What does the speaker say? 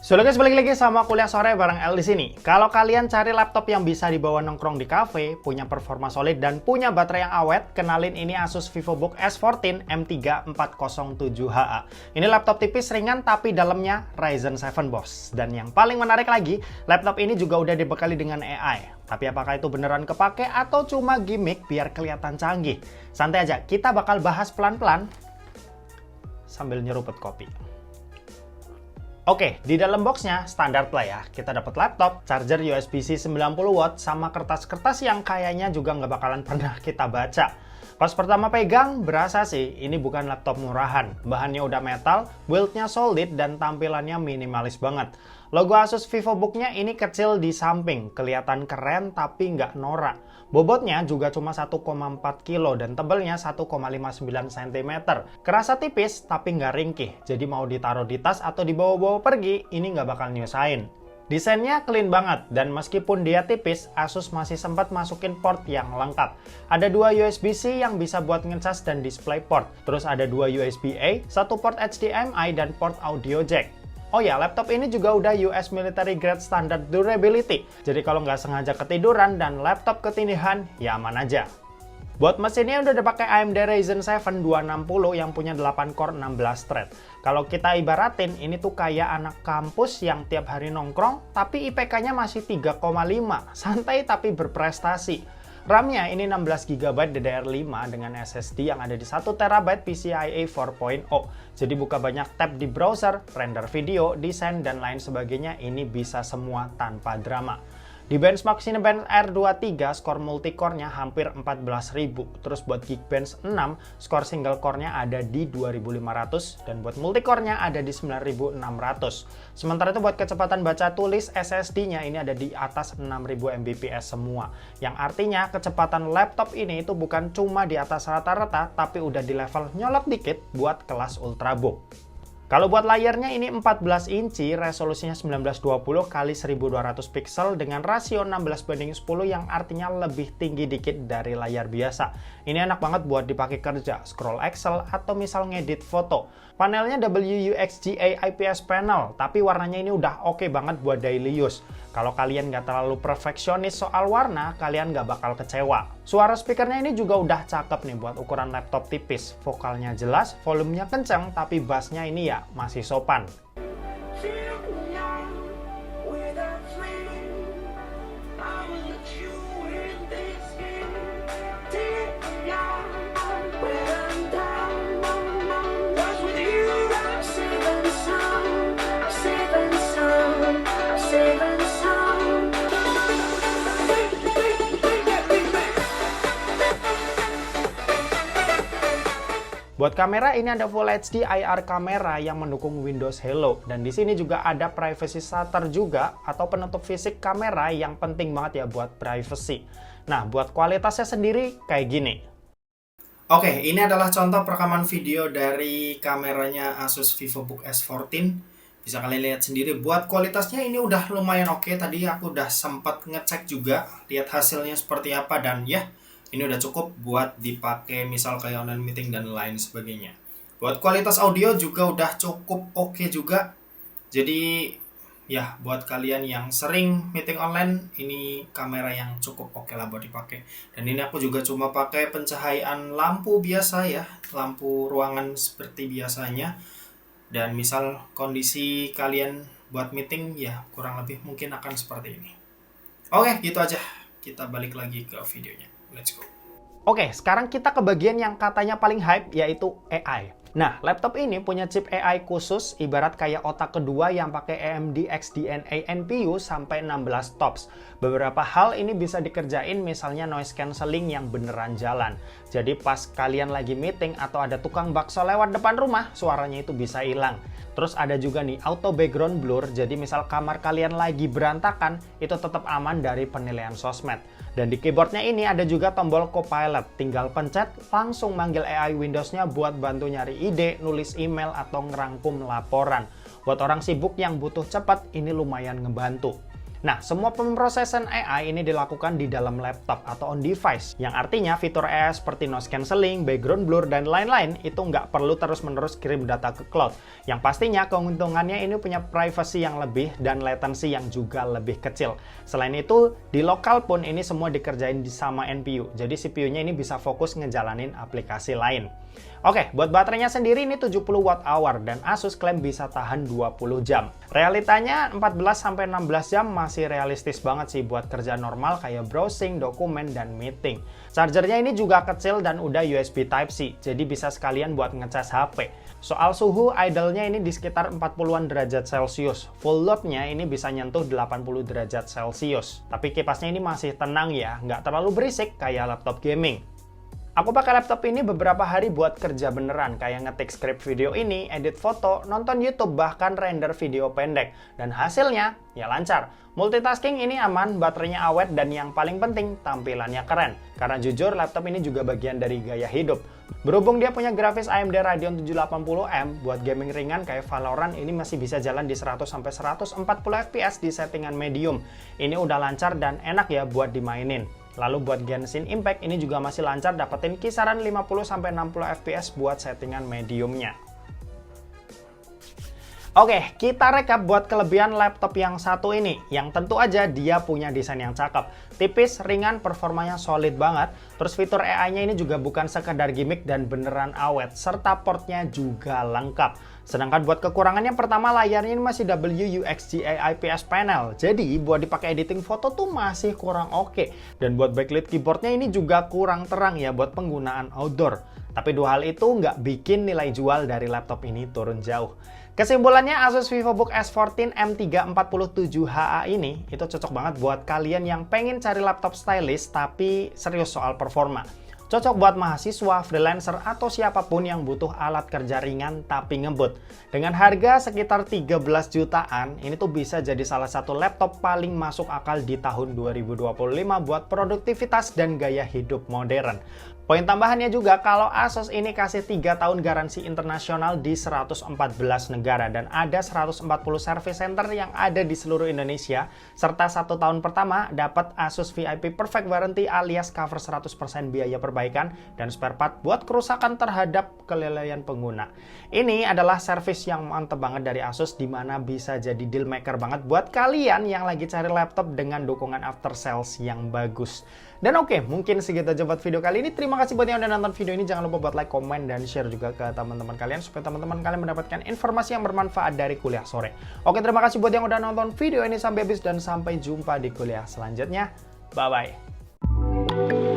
So guys, balik lagi sama kuliah sore bareng El di sini. Kalau kalian cari laptop yang bisa dibawa nongkrong di cafe, punya performa solid dan punya baterai yang awet, kenalin ini Asus VivoBook S14 M3407HA. Ini laptop tipis ringan tapi dalamnya Ryzen 7 bos. Dan yang paling menarik lagi, laptop ini juga udah dibekali dengan AI. Tapi apakah itu beneran kepake atau cuma gimmick biar kelihatan canggih? Santai aja, kita bakal bahas pelan-pelan sambil nyeruput kopi. Oke, di dalam boxnya standar lah ya. Kita dapat laptop, charger USB-C 90 watt, sama kertas-kertas yang kayaknya juga nggak bakalan pernah kita baca. Pas pertama pegang, berasa sih ini bukan laptop murahan. Bahannya udah metal, build-nya solid, dan tampilannya minimalis banget. Logo Asus VivoBook-nya ini kecil di samping, kelihatan keren tapi nggak norak. Bobotnya juga cuma 1,4 kg dan tebelnya 1,59 cm. Kerasa tipis tapi nggak ringkih, jadi mau ditaruh di tas atau dibawa-bawa pergi, ini nggak bakal nyusahin. Desainnya clean banget, dan meskipun dia tipis, Asus masih sempat masukin port yang lengkap. Ada dua USB-C yang bisa buat ngecas dan display port, terus ada dua USB-A, satu port HDMI, dan port audio jack. Oh ya, laptop ini juga udah US Military Grade Standard Durability, jadi kalau nggak sengaja ketiduran dan laptop ketindihan, ya aman aja. Buat mesinnya udah dipakai AMD Ryzen 7 260 yang punya 8 core 16 thread. Kalau kita ibaratin, ini tuh kayak anak kampus yang tiap hari nongkrong, tapi IPK-nya masih 3,5. Santai tapi berprestasi. RAM-nya ini 16GB DDR5 dengan SSD yang ada di 1TB PCIe 4.0. Jadi buka banyak tab di browser, render video, desain, dan lain sebagainya, ini bisa semua tanpa drama. Di benchmark Cinebench R23, skor multicore-nya hampir 14.000. Terus buat Geekbench 6, skor single core-nya ada di 2.500 dan buat multicore-nya ada di 9.600. Sementara itu buat kecepatan baca tulis SSD-nya ini ada di atas 6.000 Mbps semua. Yang artinya kecepatan laptop ini itu bukan cuma di atas rata-rata, tapi udah di level nyolot dikit buat kelas ultrabook. Kalau buat layarnya ini 14 inci, resolusinya 1920 x 1200 pixel dengan rasio 16:10 yang artinya lebih tinggi dikit dari layar biasa. Ini enak banget buat dipakai kerja, scroll Excel, atau misal ngedit foto. Panelnya WUXGA IPS panel, tapi warnanya ini udah oke banget buat daily use. Kalau kalian nggak terlalu perfeksionis soal warna, kalian nggak bakal kecewa. Suara speakernya ini juga udah cakep nih buat ukuran laptop tipis. Vokalnya jelas, volumenya kenceng, tapi bassnya ini ya masih sopan. Buat kamera ini ada Full HD IR kamera yang mendukung Windows Hello, dan di sini juga ada privacy shutter juga atau penutup fisik kamera yang penting banget ya buat privacy. Nah, buat kualitasnya sendiri kayak gini. Oke, ini adalah contoh perekaman video dari kameranya Asus VivoBook S14. Bisa kalian lihat sendiri, buat kualitasnya ini udah lumayan oke. Tadi aku udah sempat ngecek juga, lihat hasilnya seperti apa, dan ya ini udah cukup buat dipakai misal kayak online meeting dan lain sebagainya. Buat kualitas audio juga udah cukup oke juga. Jadi ya buat kalian yang sering meeting online, ini kamera yang cukup oke lah buat dipakai. Dan ini aku juga cuma pakai pencahayaan lampu biasa ya, lampu ruangan seperti biasanya. Dan misal kondisi kalian buat meeting ya kurang lebih mungkin akan seperti ini. Oke, gitu aja. Kita balik lagi ke videonya. Let's go. Oke, sekarang kita ke bagian yang katanya paling hype, yaitu AI. Nah, laptop ini punya chip AI khusus, ibarat kayak otak kedua yang pakai AMD XDNA NPU sampai 16 TOPS. Beberapa hal ini bisa dikerjain, misalnya noise cancelling yang beneran jalan. Jadi pas kalian lagi meeting atau ada tukang bakso lewat depan rumah, suaranya itu bisa hilang. Terus ada juga nih auto background blur, jadi misal kamar kalian lagi berantakan, itu tetap aman dari penilaian sosmed. Dan di keyboardnya ini ada juga tombol Copilot, tinggal pencet langsung manggil AI Windows-nya buat bantu nyari ide, nulis email, atau ngerangkum laporan. Buat orang sibuk yang butuh cepat, ini lumayan ngebantu. Nah, semua pemrosesan AI ini dilakukan di dalam laptop atau on device, yang artinya fitur AI seperti noise cancelling, background blur, dan lain-lain itu nggak perlu terus-menerus kirim data ke cloud. Yang pastinya keuntungannya ini punya privacy yang lebih dan latency yang juga lebih kecil. Selain itu, di lokal pun ini semua dikerjain sama NPU, jadi CPU-nya ini bisa fokus ngejalanin aplikasi lain. Oke, buat baterainya sendiri ini 70 Wh dan Asus klaim bisa tahan 20 jam. Realitanya 14-16 jam masih realistis banget sih buat kerja normal kayak browsing, dokumen, dan meeting. Chargernya ini juga kecil dan udah USB Type-C, jadi bisa sekalian buat ngecas HP. Soal suhu, idle-nya ini di sekitar 40-an derajat Celcius. Full load-nya ini bisa nyentuh 80 derajat Celcius. Tapi kipasnya ini masih tenang ya, nggak terlalu berisik kayak laptop gaming. Aku pakai laptop ini beberapa hari buat kerja beneran, kayak ngetik skrip video ini, edit foto, nonton YouTube, bahkan render video pendek. Dan hasilnya, ya lancar. Multitasking ini aman, baterainya awet, dan yang paling penting, tampilannya keren. Karena jujur, laptop ini juga bagian dari gaya hidup. Berhubung dia punya grafis AMD Radeon 780M, buat gaming ringan kayak Valorant ini masih bisa jalan di 100-140 fps di settingan medium. Ini udah lancar dan enak ya buat dimainin. Lalu buat Genshin Impact ini juga masih lancar, dapetin kisaran 50-60 fps buat settingan mediumnya. Oke, kita rekap buat kelebihan laptop yang satu ini, yang tentu aja dia punya desain yang cakep. Tipis, ringan, performanya solid banget. Terus fitur AI-nya ini juga bukan sekedar gimmick dan beneran awet, serta portnya juga lengkap. Sedangkan buat kekurangannya, pertama layarnya ini masih WUXGA IPS panel. Jadi buat dipakai editing foto tuh masih kurang oke. Dan buat backlit keyboardnya ini juga kurang terang ya buat penggunaan outdoor. Tapi dua hal itu nggak bikin nilai jual dari laptop ini turun jauh. Kesimpulannya, Asus VivoBook S14 M347HA ini itu cocok banget buat kalian yang pengen cari laptop stylish tapi serius soal performa. Cocok buat mahasiswa, freelancer, atau siapapun yang butuh alat kerja ringan tapi ngebut. Dengan harga sekitar 13 jutaan, ini tuh bisa jadi salah satu laptop paling masuk akal di tahun 2025 buat produktivitas dan gaya hidup modern. Poin tambahannya juga kalau Asus ini kasih 3 tahun garansi internasional di 114 negara dan ada 140 service center yang ada di seluruh Indonesia, serta 1 tahun pertama dapat Asus VIP Perfect Warranty alias cover 100% biaya perbaikan dan spare part buat kerusakan terhadap kelalaian pengguna. Ini adalah service yang mantep banget dari Asus, dimana bisa jadi deal maker banget buat kalian yang lagi cari laptop dengan dukungan after sales yang bagus. Dan oke, mungkin segitu aja buat video kali ini. Terima kasih buat yang udah nonton video ini. Jangan lupa buat like, komen, dan share juga ke teman-teman kalian supaya teman-teman kalian mendapatkan informasi yang bermanfaat dari kuliah sore. Oke, terima kasih buat yang udah nonton video ini sampai habis dan sampai jumpa di kuliah selanjutnya. Bye-bye.